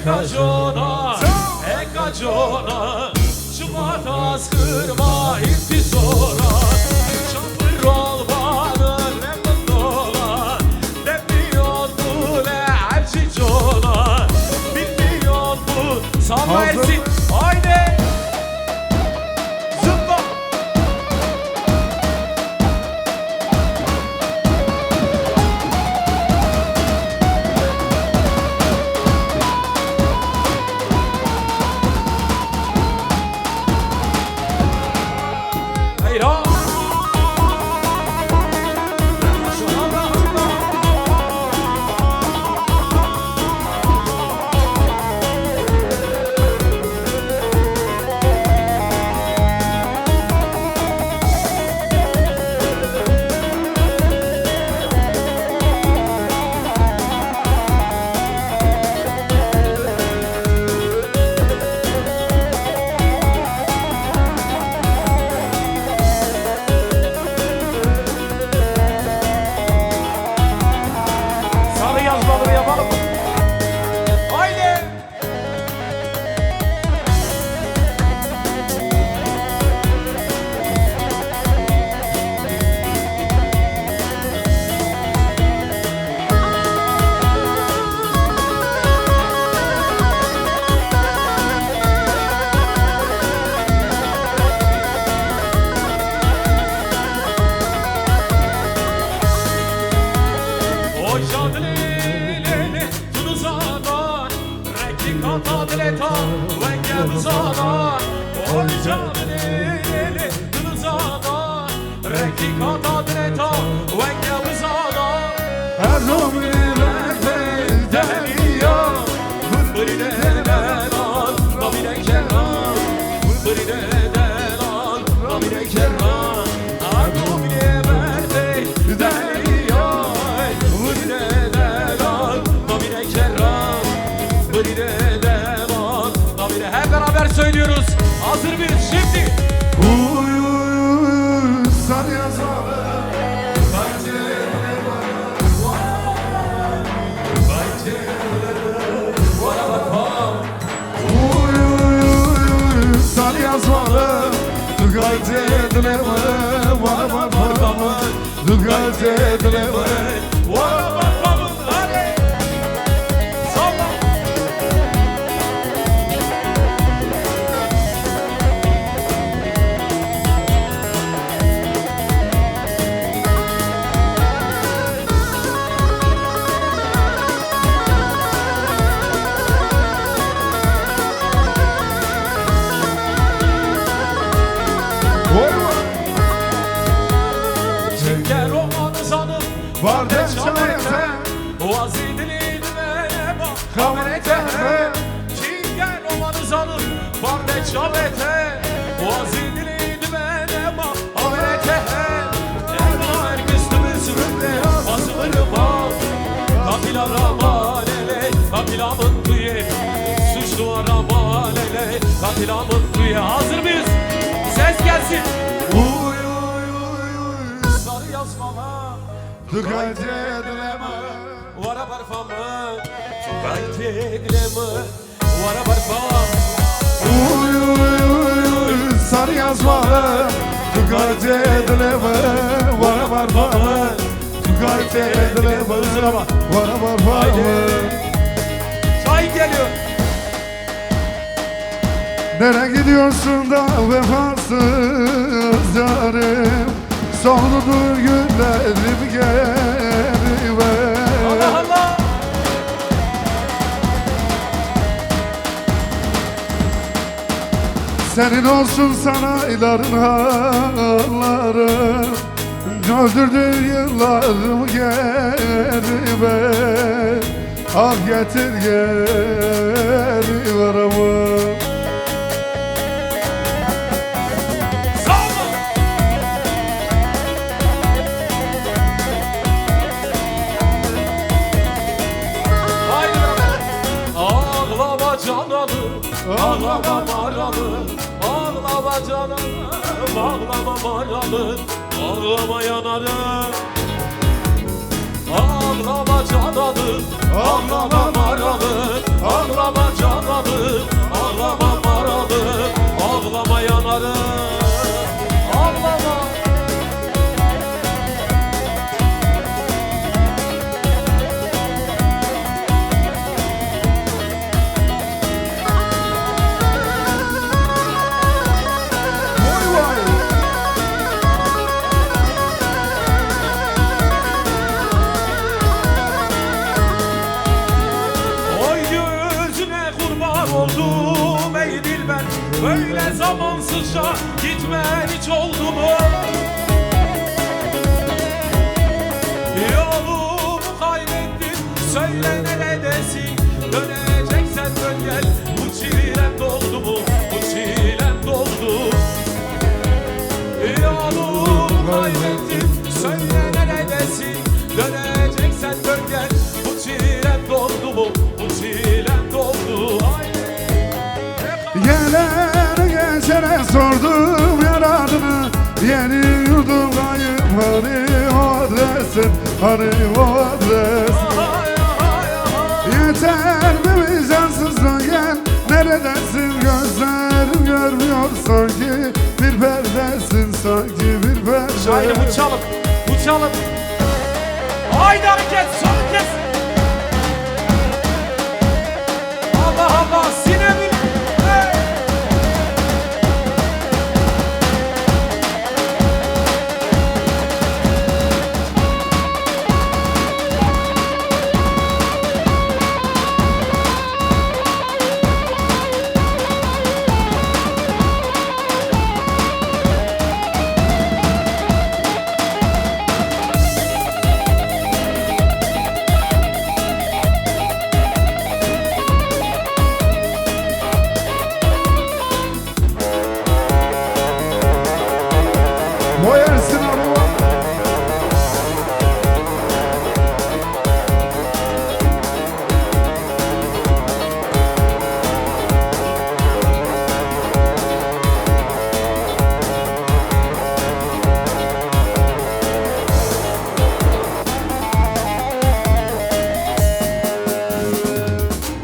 Ekacona, ekacona, Cumatas kırma itti sonra. Şapır olmanın ne mutlular, ne biliyor bu ne elçicona. Bilmiyor bu salla etsin, haydi. Zıpla. Hayra. Sarı yazmaları yapalım mı? Haydi. O cadilele tuzağa, renkli kantadileta, venge buzağa. O cadilele tuzağa, renkli kantadileta, venge buzağa. Her zaman deniyor, bıride delan, babine kerran, bıride delan, babine kerran. Her domine verde deniyor, bıride delan, babine kerran, bıride delan, babine. Hep beraber söylüyoruz. Hazır mıyız şimdi? Uy uy uy sarı yazmalı. Uy uy uy sarı yazmalı. Galte dileme bana bakma. Galte dileme Vara bakmamın hadi. Salla. Çeker romanı sanıp var de çalete. Vazidini düğmene bak Kamerete. Çingen romanı sanıp var de çalete Vazidini düğmene bak Kamerete Elma kıstımı sürümle Asılır bak Kapil aramalele Kapil amın kuye Suçlu aramalele Kapil amın kuye. Hazır mıyız? Ses gelsin. Uy uy uy uy Sarı yazmama galte dileme. Vara parfamı Galte dileme Vara parfam. Uy uy uy uy sarı yazmalı. Galte dileme. Vara parmağımı. Galte dileme. Vara parmağımı. Çay geliyor. Nereye gidiyorsun da vefasız yarım? Soldu günlerim geri ver. Allah Allah. Senin olsun sanayların hallarım. Öldürdün yıllarımı geri ver. Ah getir geri varamı. Sağ haydi beraber. Ağlama cananım, ağlama maralım. Ağlama cananım, ağlama maralım. Ağlama yanarım. Ağlama canalı, ağlama maralı, ağlama canalı, ağlama maralı, ağlama yanarım, ağlama. Vay vay. Oy gözüne kurban oldum ey dilber, böyle zamansızca gitmen hiç oldu mu? Yolumu kaybettim, söyle neredesin? Döneceksen dön gel, bu çilem doldu mu? Bu çilem doldu. Yolumu kaybettim, söyle neredesin? Döneceksen dön gel, bu çilem doldu mu? Bu çilem doldu. Gelene geçene sordum yaradını, yeni yurdum kayıp, hani o adresin, hani o adres. Yeter mi vicdansızla gel, neredesin? Gözlerim görmüyor sanki, bir perdesin sanki, bir perde. Şahin'im uçalım, uçalım. Haydi hareket, son kez. Allah Allah, sinemin. Hey! Vay Ersin abi.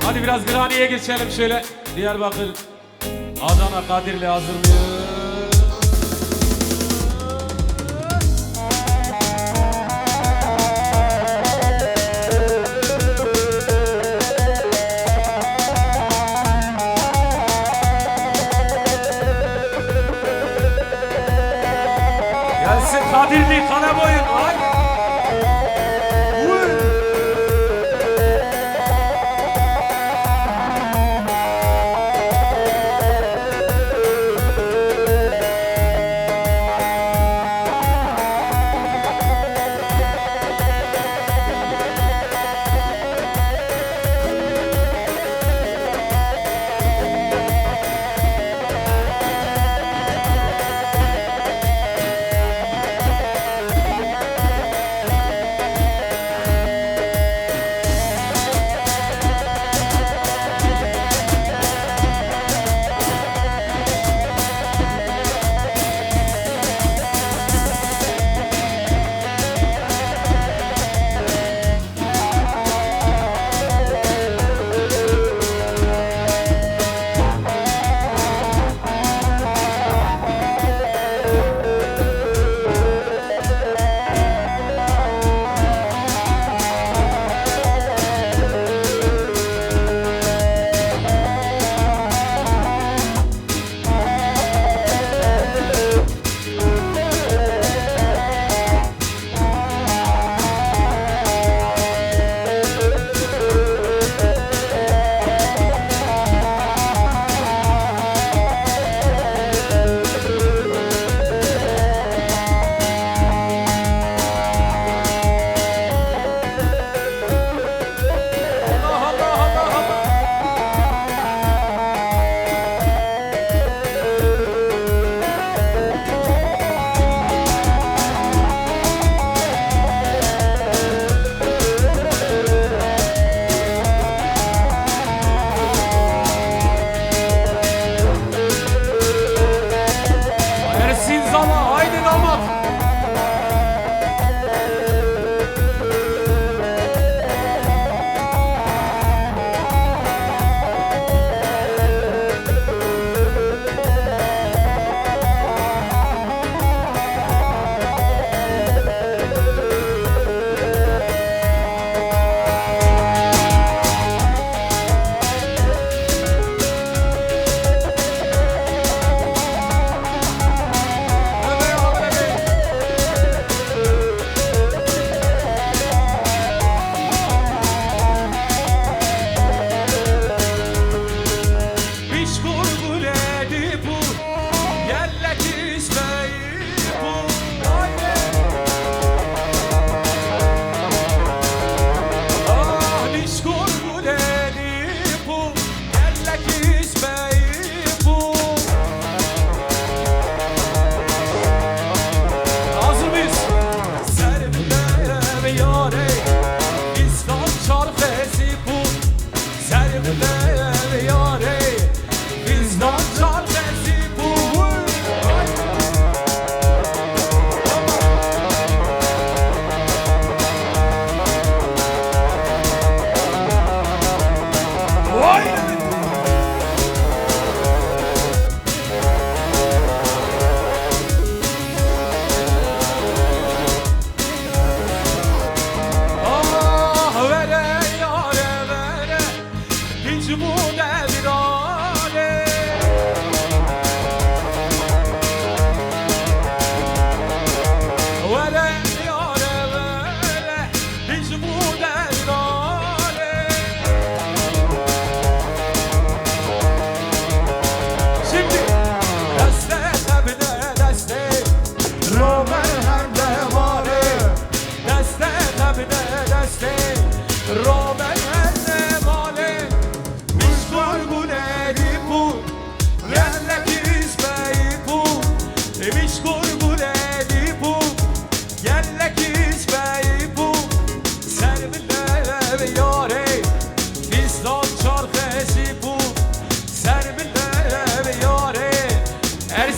Hadi biraz Granny'e geçelim şöyle. Diyarbakır, Adana, Kadirli hazır mıyız? Gelsin Kadirli, Karaboyun. Haydi.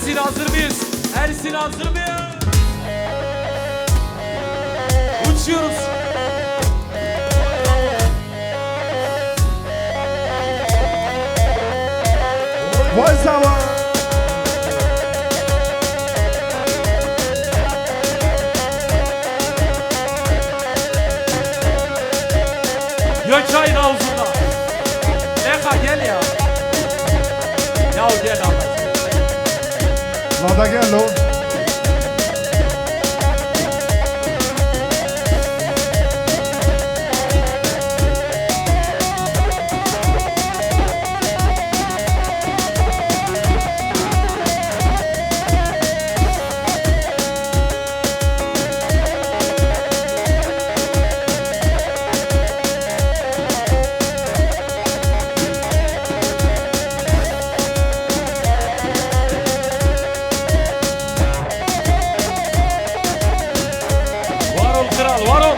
Ersin hazır mıyız? Ersin hazır mıyız? Uçuyoruz. Vay zaman. Göçay'ın havuzunda. Leka gel ya. Ya gel Allah. Lada gel o. Var ol kral, var ol.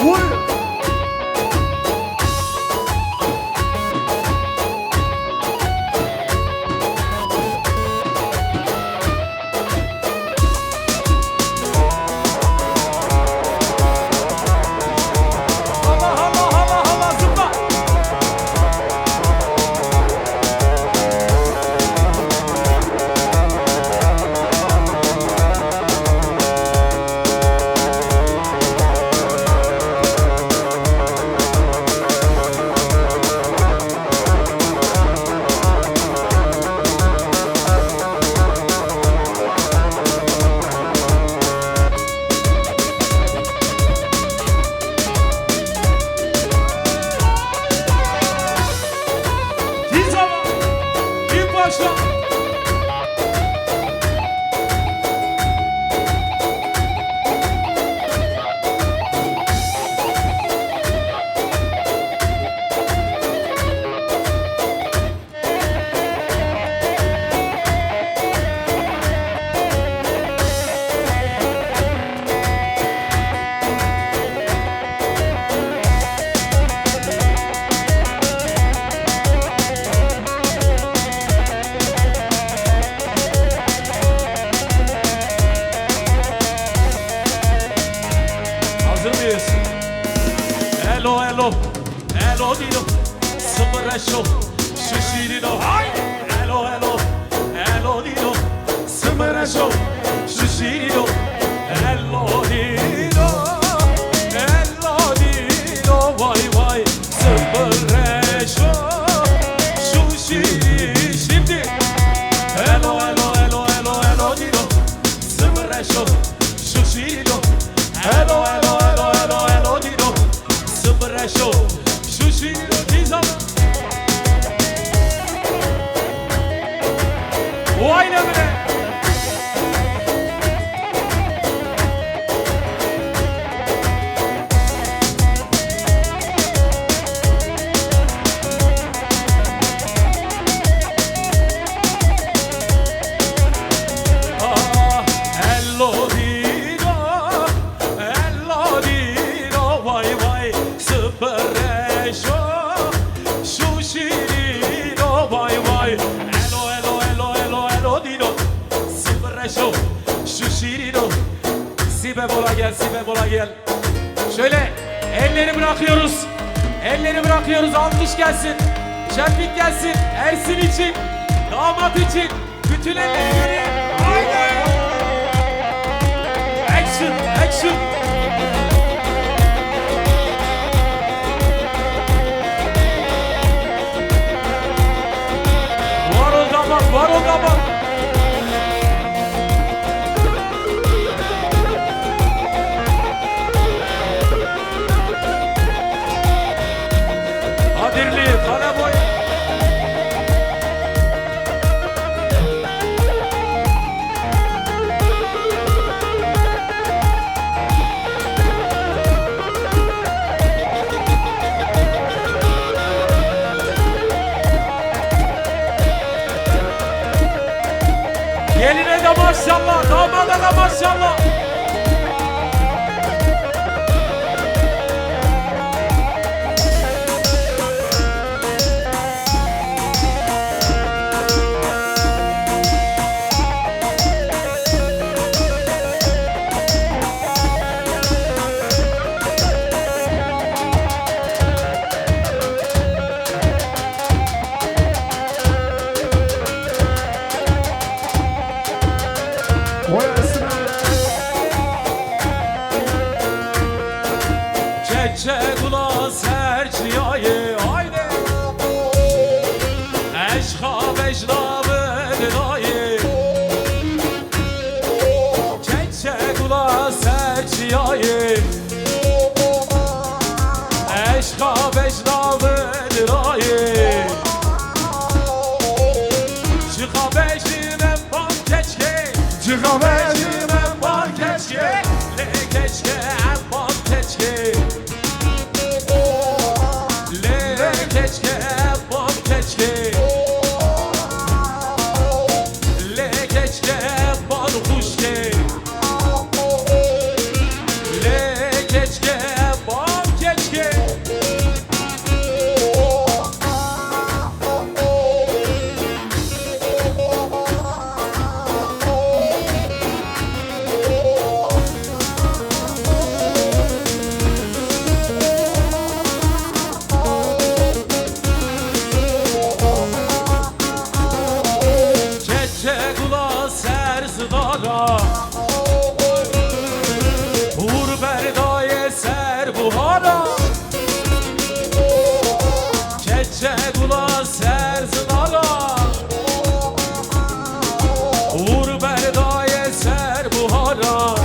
Vay. Allah Allah Allah Allah zıpla. Diz ama. İlk başla. Hazır mıyız? Elo elo, elo dino, sımıreşo, şişirino. Hay! Elo elo, elo dino, sımıreşo, şişirino. Elo dino, elo dino, vay vay, sımıreşo, şişirino. Şimdi. Elo elo elo elo elo dino, sımıreşo, şişirino. Elo elo elo elo elo dino, sımıreşo, şişirino. Diz ama. Vay ne bile. Ah, hello dino, vay vay, sıfıreşo, şu şirino, vay vay. Hello, hello, hello, hello, hello dino, sıfıreşo, şu şirino. Si bemola gel, si bemola gel. Şöyle elleri bırakıyoruz, elleri bırakıyoruz, alkış gelsin, şefik gelsin, Ersin için, damat için, bütün elleri göreyim. Haydi! Action, action. Var ol damat, var ol damat. Kadirli, kale boy. da maşallah, damada da maşallah. Vay esna. Keçe kula serçiyayı haydi. Eşka beşlavın ayı. Keçe kula serçiyayı. Eşka beşlavın ayı. Çıka beşime bak keçke. Çıka beşime Beşime bak keçke. Le keçke bak keçke. Le keçke bak keçke. Le keçke bak kuşke. Le keçke bak keçke. Keçe kula serzılara Vur berdaye ser buhara Keçe kula serzılara Vur berdaye ser buhara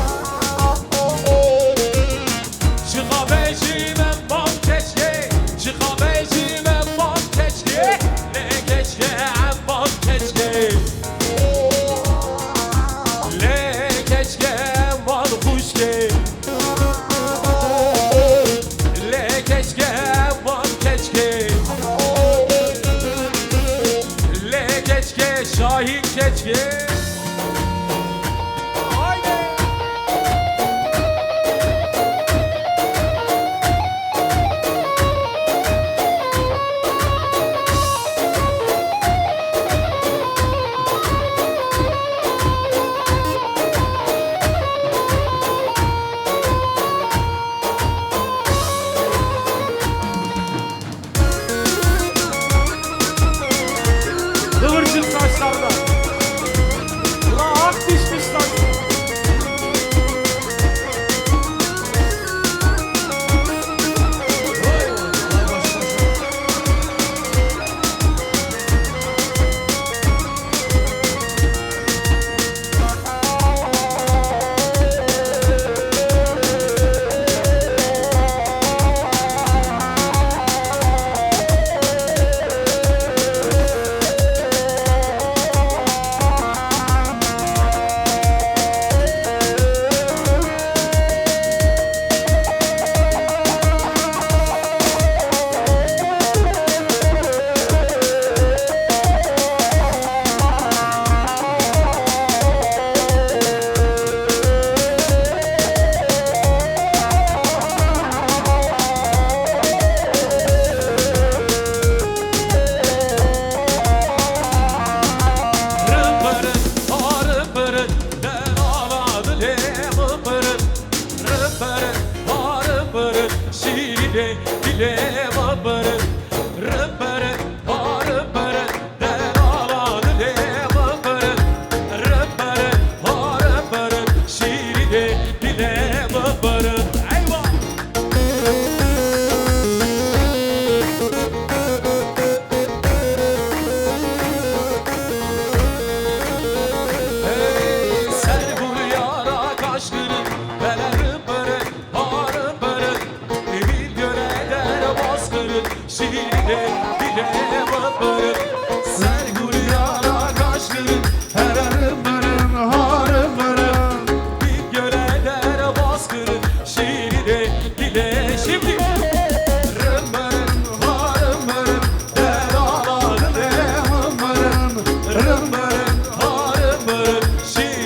Çıka beşime bak keçke Çıka beşime bak keçke Ne keçke bak keçke Le keçke bak kuşke Le keçke bak keçke Le keçke şahin keçke Haydi Kıvırcık saçlarda Ulan ak dişmiş saç Rımbırın, arımbırın, ben ağladı le mımbırın Rımbırın, arımbırın, şiire dile mımbırın Rımbırın, arımbırın, ben ağladı le mımbırın Rımbırın, arımbırın, şiire dile mımbırın Eyvah! Hey, sen vur yara kaşkırın, belerım bırın, harım bırın Bir göre der baskırın, şiire dile mımbırın Sen vur yara kaşkırın, herarım bırın, harım bırın Bir göre der baskırın, şiire dile Şimdi Rımbırın, harım bırın, der ağladı le mımbırın Rımbırın, harım bırın, şiire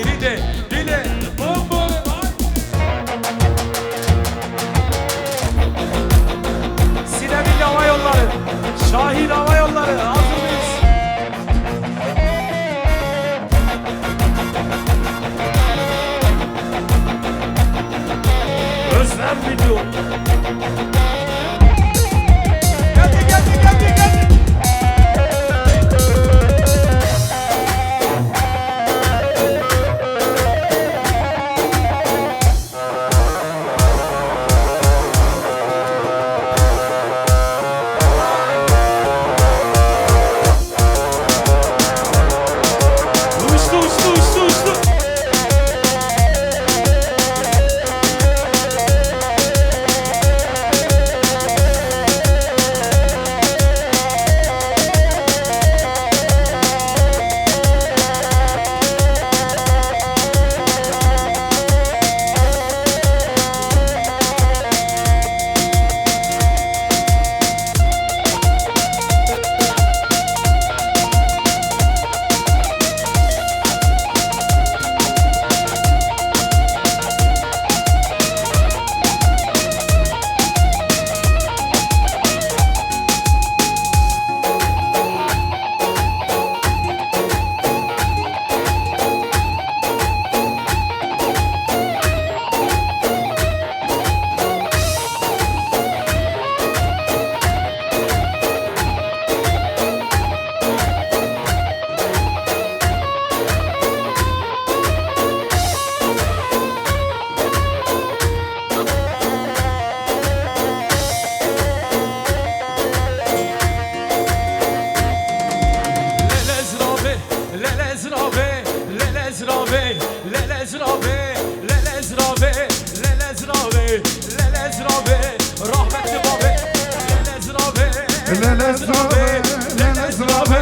Lele zrabe, lele zrabe,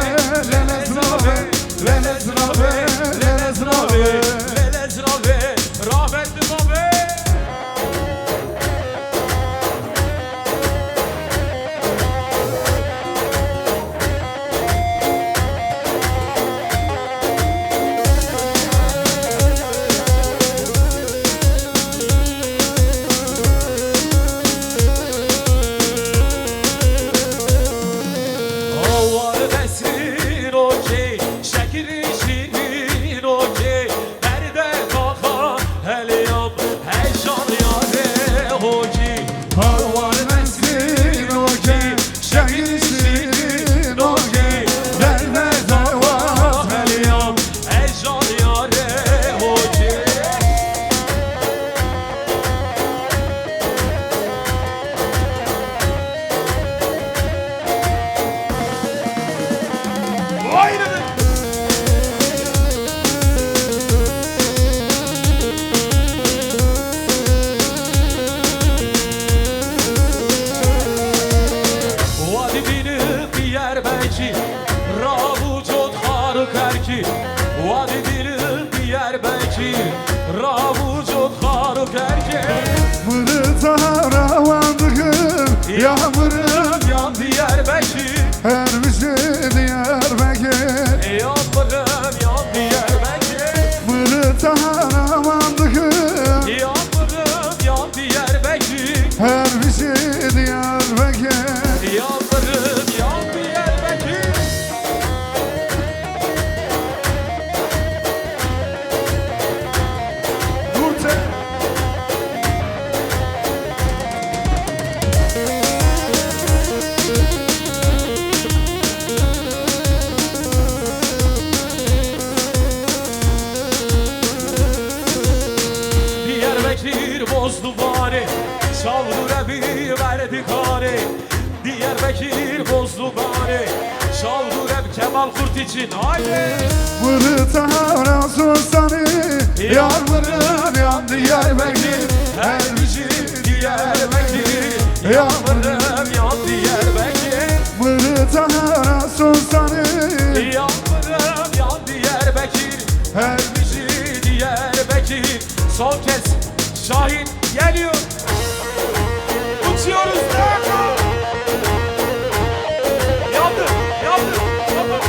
lele zrabe, lele zrabe, lele zrabe. Lele zrabe, rahmetli babe. Avar desin okey, şekeri şirin okey. Nerede kaka, helyam, heyecan yare okey. Havar nesrin okey, şehir şirin okey. Verme dava Helyam, heyecan yare okey. Vay be! Vadi bini Diyarbakır, Ravucot Haruk Erki. Vadi bini Diyarbakır, Ravucot Haruk Erki. Mırıta ravandıkım, yağmurum Yan Diyarbakır, her bir şey Diyarbakır. yağmurum yan Diyarbakır. Mırıta ravandıkım, Yağmurum yan Diyarbakır. her bir şey Diyarbakır. Yağmurum yan Diyarbakır. Nurten. Diyarbakır bozdu bari, çaldı rebi verdi kari. Diyarbakır bozdu bari, çaldı rep Kemal Kurt için. Haydi! Mırıta rasul seni, yağmurum yan Diyarbakır. Her bici Diyarbakır, yağmurum yan Diyarbakır. Mırıta rasul seni, Yağmurum yan Diyarbakır, her bici Diyarbakır. Son kez Şahin geliyor. Uçuyoruz. Yandı, yandı, yandı.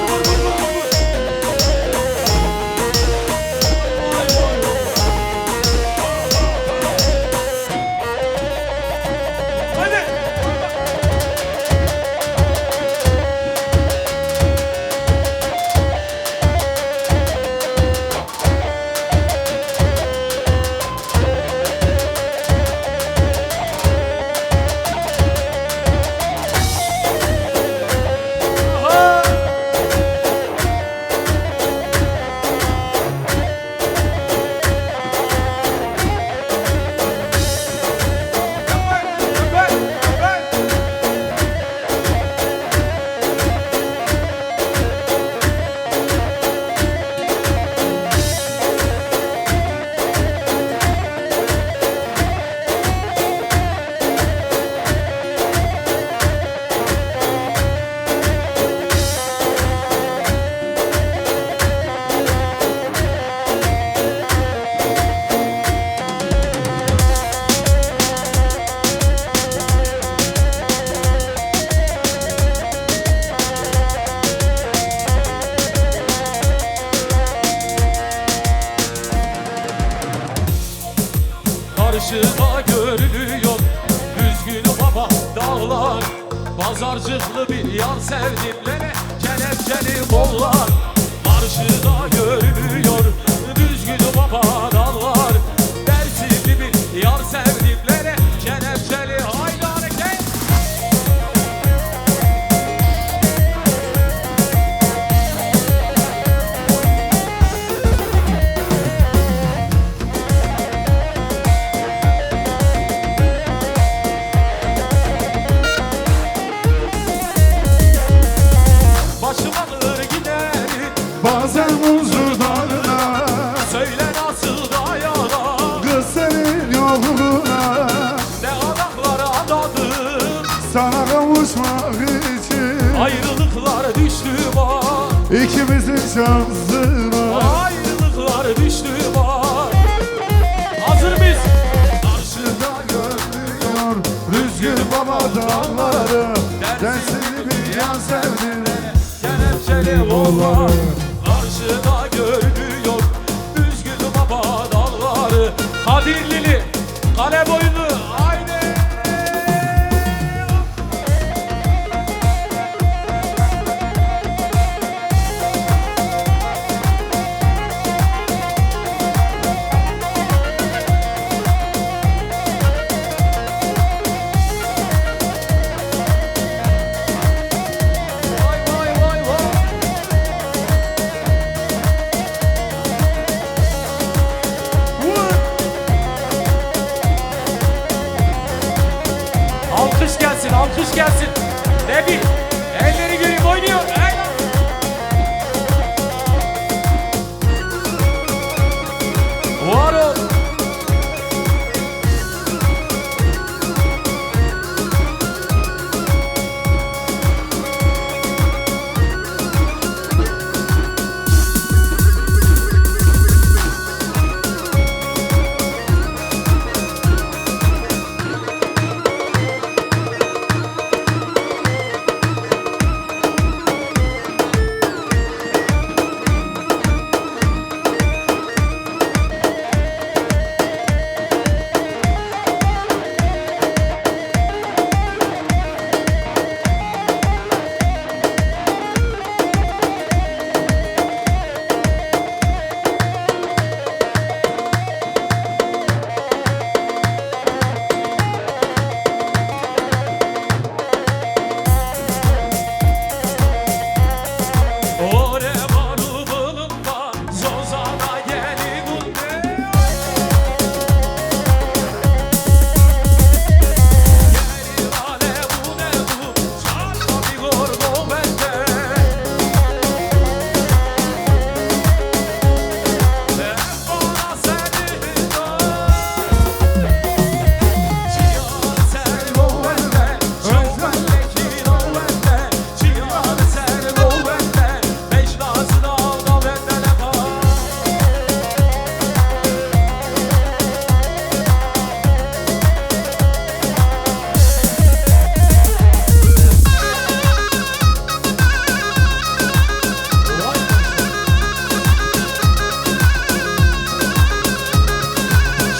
Vur, vur, vur, vur, vur. Vay, vay, vay. Hadi. Karşıda görünüyor düzgün baba dağlar. Pazarcıklı bir yar sevdimlere kelepçeli kollar. Karşıda görünüyor düzgün baba dağlar. Dersimli bir yar sevdimlere kelepçeli haydi hareket. Başım alır giderim. bazen huzur dağına. Söyle nasıl dayanan. Kız senin yoluna, Ne sana kavuşmak için. Ayrılıklar düştü var, İkimizin şansına. ayrılıklar düştü var. Hazır mıyız? Karşıda görünüyor Rüzgün baba dağları. Dersini bir yan sevdiğine Kelepçeli kollar karşıda görünüyor. Üzgün baba dağları. Kadirlili, kale boylu, aynı. Vay vay vay vay. Alkış gelsin, alkış gelsin. Nebi, elleri göreyim oynuyor. Hey! Var ol. Ore varu bulunma, zozana yeni gunde. Yeni vale bu ne bu, çarşa bir gorgo bende. Hep bana seni Cihan sen o bende, çok bendeki o bende. Cihan sen o bende, mecnasını al da bende ne var?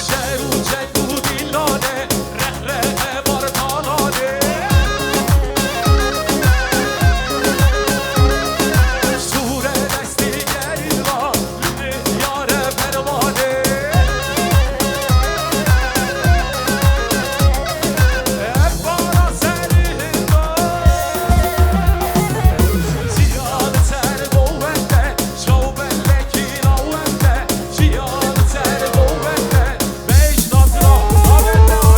Şeru çektu dillane, rehre bartalane. Sure desti gerilla, lübni yare pervane. Hep bana senin Cihan sen o bende, şov bendeki lav bende. Cihan sen o bende, beş nasra da bende.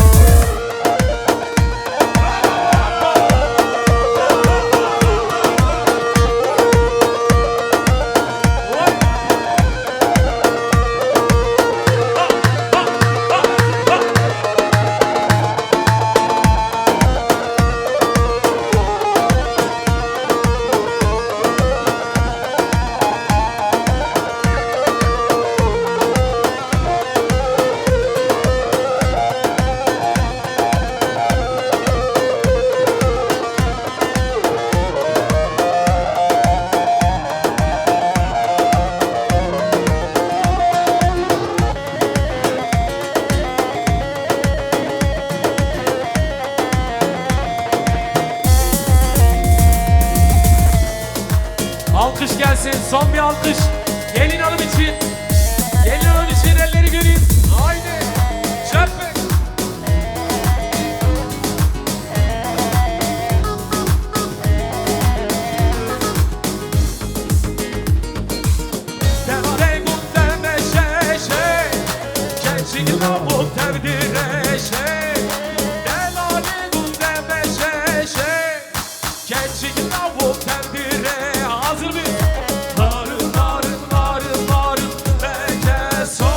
Alkış gelsin, son bir alkış. Gelin hanım için. Gelin hanım için elleri göreyim. Haydi. Çöpmek. Devare gunde meşeşe, keçi lavuk tevdireşe. Devare gunde meşeşe, keçi lavuk tevdire. Hazır mıyız? Narın narın narın narın, beke son.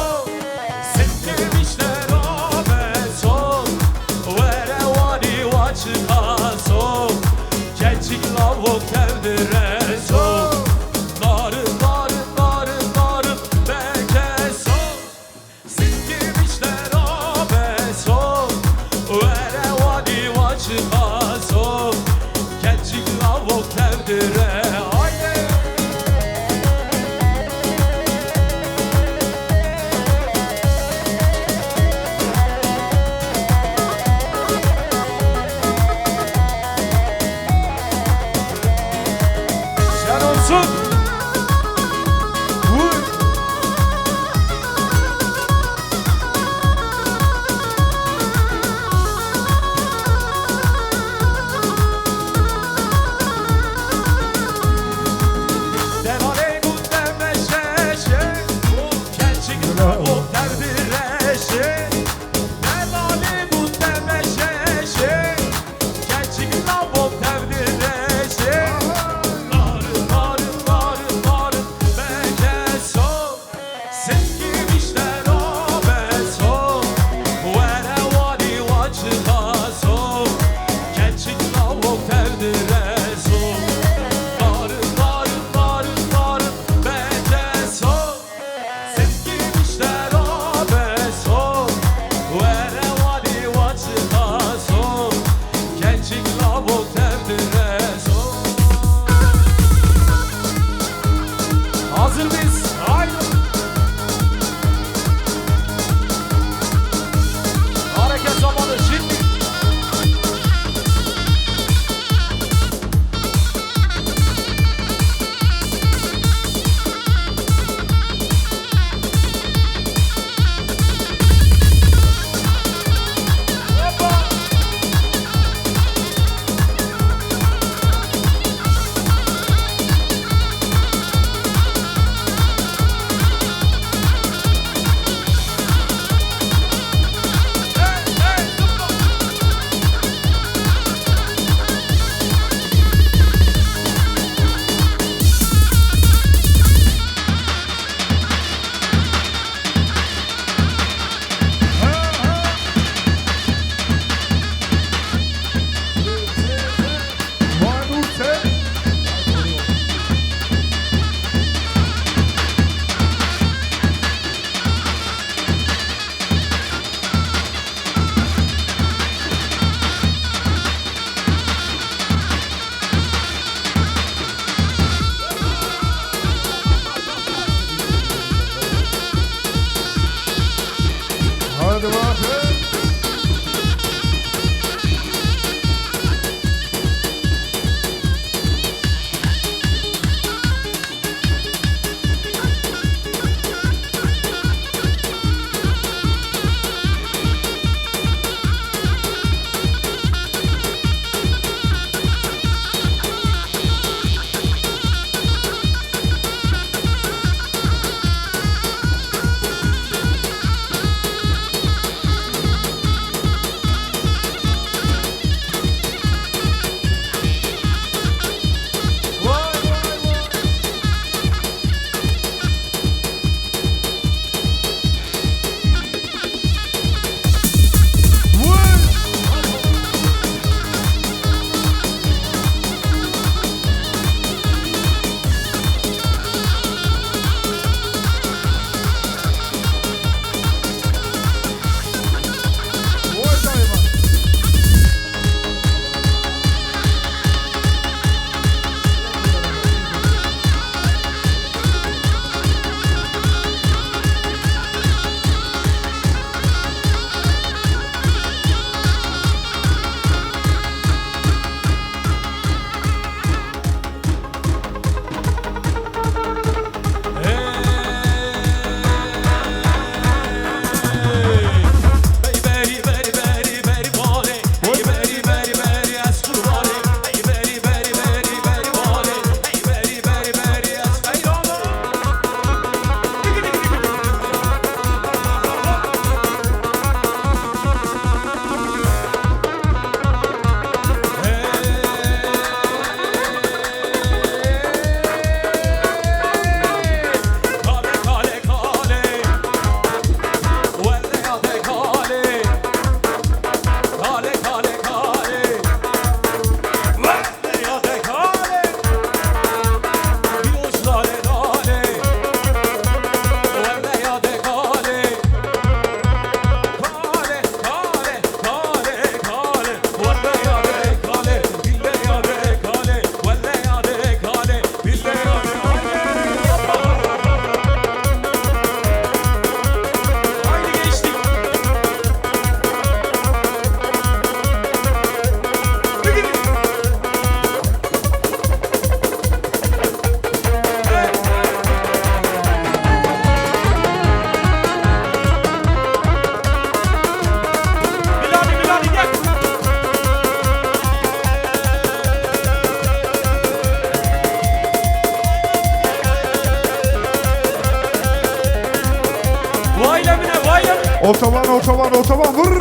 Otoban otoban otoban vur.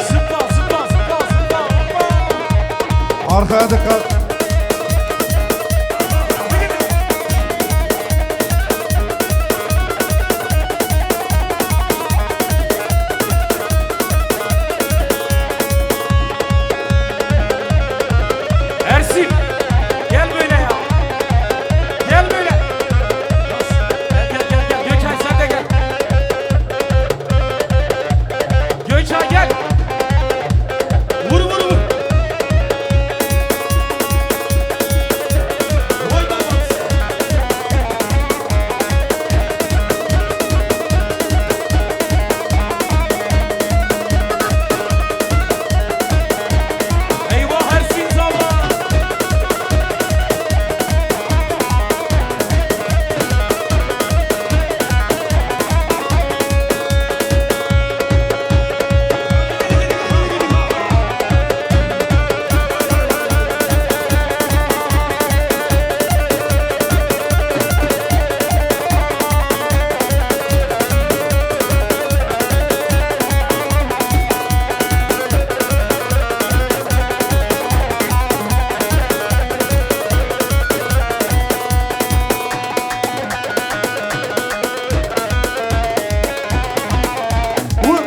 Zıpla zıpla zıpla zıpla. Arkaya dikkat. Ersin gel böyle ya. Gel böyle. Gel gel gel. Gökhan sen de gel. Gökhan gel. Vur vur vur. Vay baba. Eyvah Ersin zaman. Vur.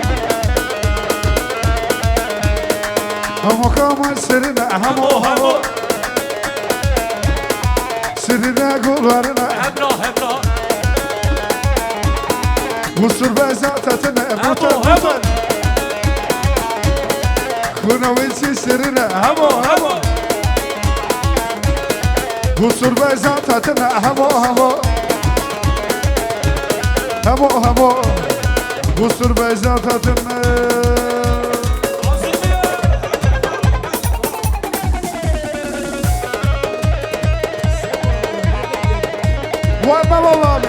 Hamo kamal serine hamo hamo. Serine kullarına. Emrah Emrah. Kusur bezatatine mutan Hamo hamo. mutan. Kuna vilsi serine hamo hamo. Kusur bezatatine hamo hamo. Hamo hamo. Kusur bezatatine. Vay baba abi.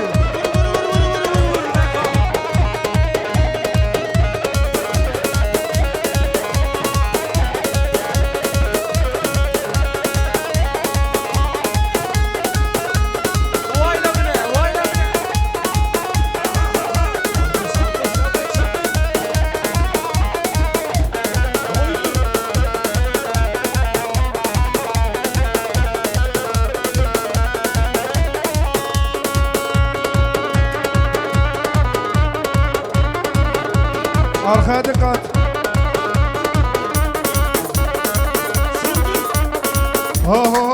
Arkaya dikkat. Ho ho ho.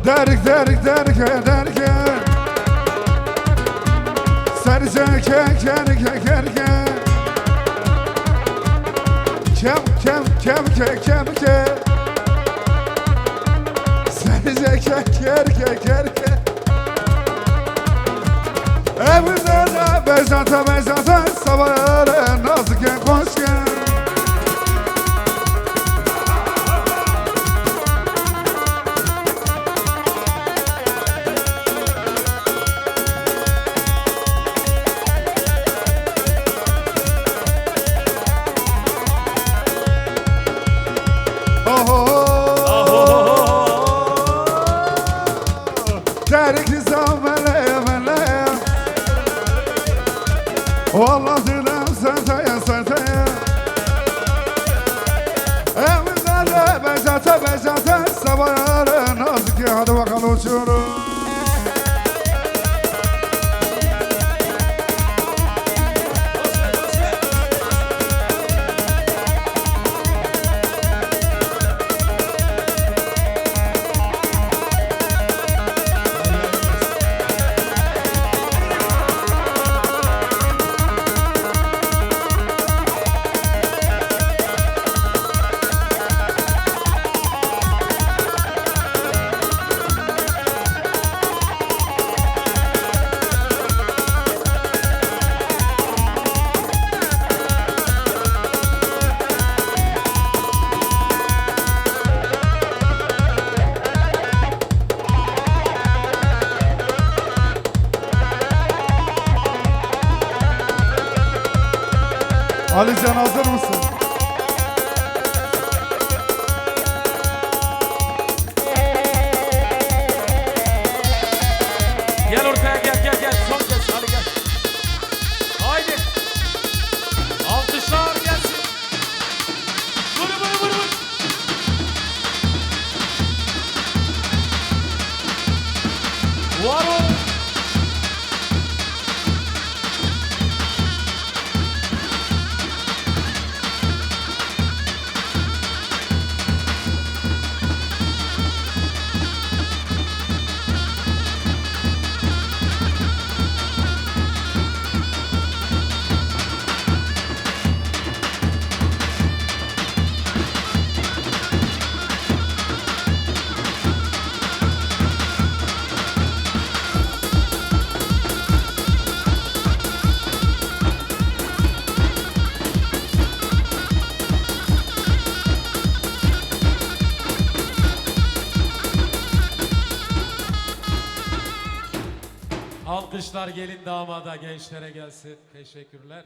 Derik derik derik derik. Serce kem kem kem kem. Kem kem kem kem kem kem. Serce kem kem kem kem. Evine bezata bezata sabahlara nazike koşken. Oh oh Derik zamele mele. Vallahi dilim sataya sataya. Alican hazır mısın? Gel ortaya gel. Son kez hadi gel. Haydi. Alkışlar gelsin. Vur. Var ol. Alkışlar gelin damada, gençlere gelsin. Teşekkürler.